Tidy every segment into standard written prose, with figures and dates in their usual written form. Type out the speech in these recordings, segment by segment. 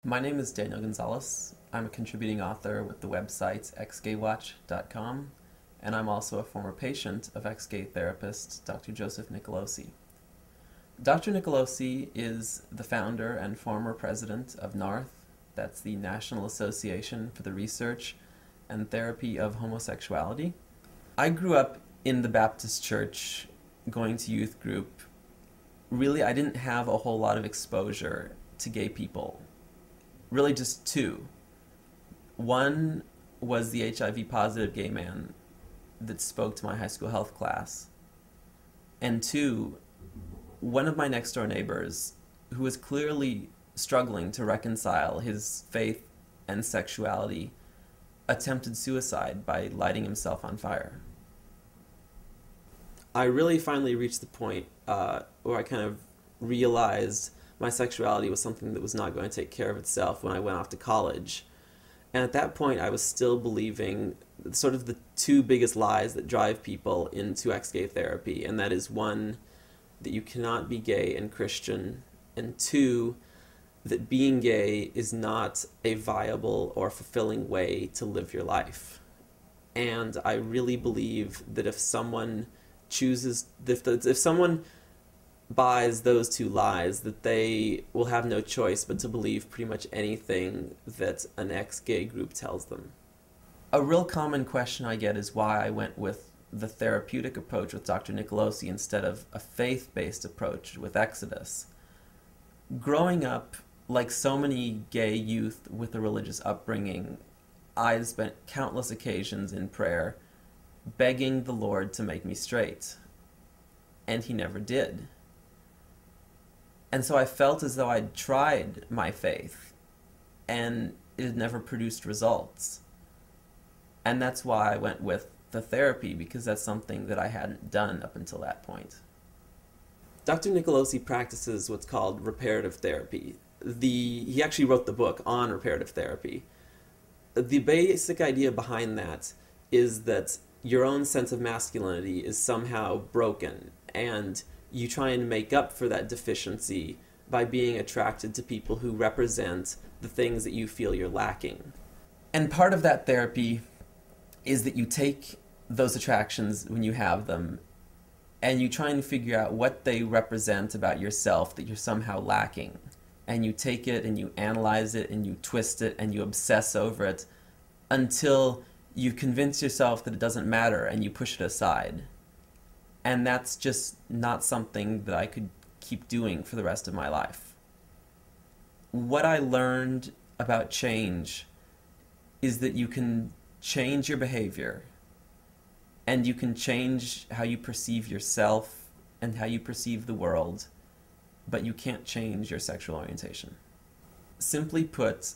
My name is Daniel Gonzales. I'm a contributing author with the website xgaywatch.com, and I'm also a former patient of ex-gay therapist Dr. Joseph Nicolosi. Dr. Nicolosi is the founder and former president of NARTH, that's the National Association for the Research and Therapy of Homosexuality. I grew up in the Baptist church, going to youth group. Really, I didn't have a whole lot of exposure to gay people. Really just two. One was the HIV positive gay man that spoke to my high school health class. And two, one of my next door neighbors who was clearly struggling to reconcile his faith and sexuality attempted suicide by lighting himself on fire. I really finally reached the point where I kind of realized my sexuality was something that was not going to take care of itself when I went off to college. And at that point, I was still believing sort of the two biggest lies that drive people into ex-gay therapy, and that is one, that you cannot be gay and Christian, and two, that being gay is not a viable or fulfilling way to live your life. And I really believe that if someone if someone buys those two lies, that they will have no choice but to believe pretty much anything that an ex-gay group tells them. A real common question I get is why I went with the therapeutic approach with Dr. Nicolosi instead of a faith-based approach with Exodus. Growing up, like so many gay youth with a religious upbringing, I spent countless occasions in prayer begging the Lord to make me straight, and he never did. And so I felt as though I'd tried my faith, and it had never produced results. And that's why I went with the therapy, because that's something that I hadn't done up until that point. Dr. Nicolosi practices what's called reparative therapy. He actually wrote the book on reparative therapy. The basic idea behind that is that your own sense of masculinity is somehow broken, and you try and make up for that deficiency by being attracted to people who represent the things that you feel you're lacking. And part of that therapy is that you take those attractions when you have them, and you try and figure out what they represent about yourself that you're somehow lacking. And you take it and you analyze it and you twist it and you obsess over it until you convince yourself that it doesn't matter and you push it aside. And that's just not something that I could keep doing for the rest of my life. What I learned about change is that you can change your behavior, and you can change how you perceive yourself and how you perceive the world, but you can't change your sexual orientation. Simply put,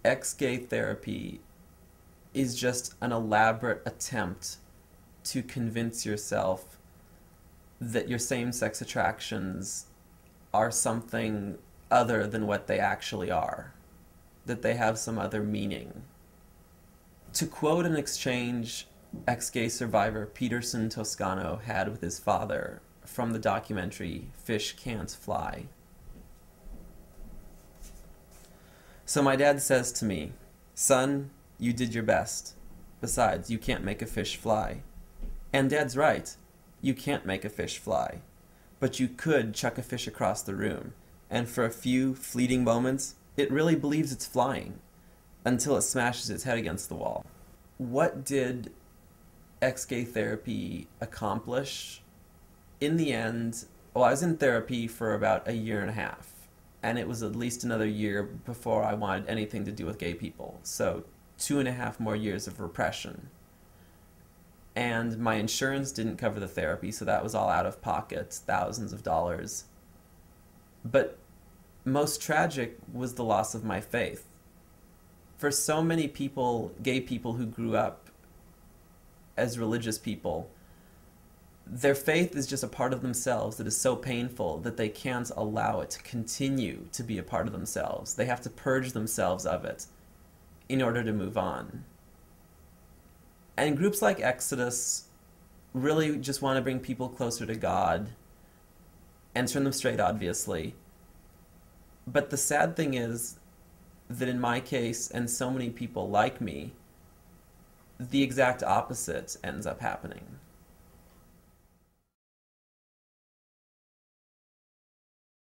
ex-gay therapy is just an elaborate attempt to convince yourself that your same-sex attractions are something other than what they actually are, that they have some other meaning. To quote an exchange ex-gay survivor Peterson Toscano had with his father from the documentary Fish Can't Fly. So my dad says to me, "Son, you did your best. Besides, you can't make a fish fly." And Dad's right. You can't make a fish fly. But you could chuck a fish across the room, and for a few fleeting moments, it really believes it's flying, until it smashes its head against the wall. What did ex-gay therapy accomplish? In the end, well, I was in therapy for about a year and a half, and it was at least another year before I wanted anything to do with gay people. So 2.5 more years of repression. And my insurance didn't cover the therapy, so that was all out of pocket, thousands of dollars. But most tragic was the loss of my faith. For so many people, gay people who grew up as religious people, their faith is just a part of themselves that is so painful that they can't allow it to continue to be a part of themselves. They have to purge themselves of it in order to move on. And groups like Exodus really just want to bring people closer to God and turn them straight, obviously. But the sad thing is that in my case, and so many people like me, the exact opposite ends up happening.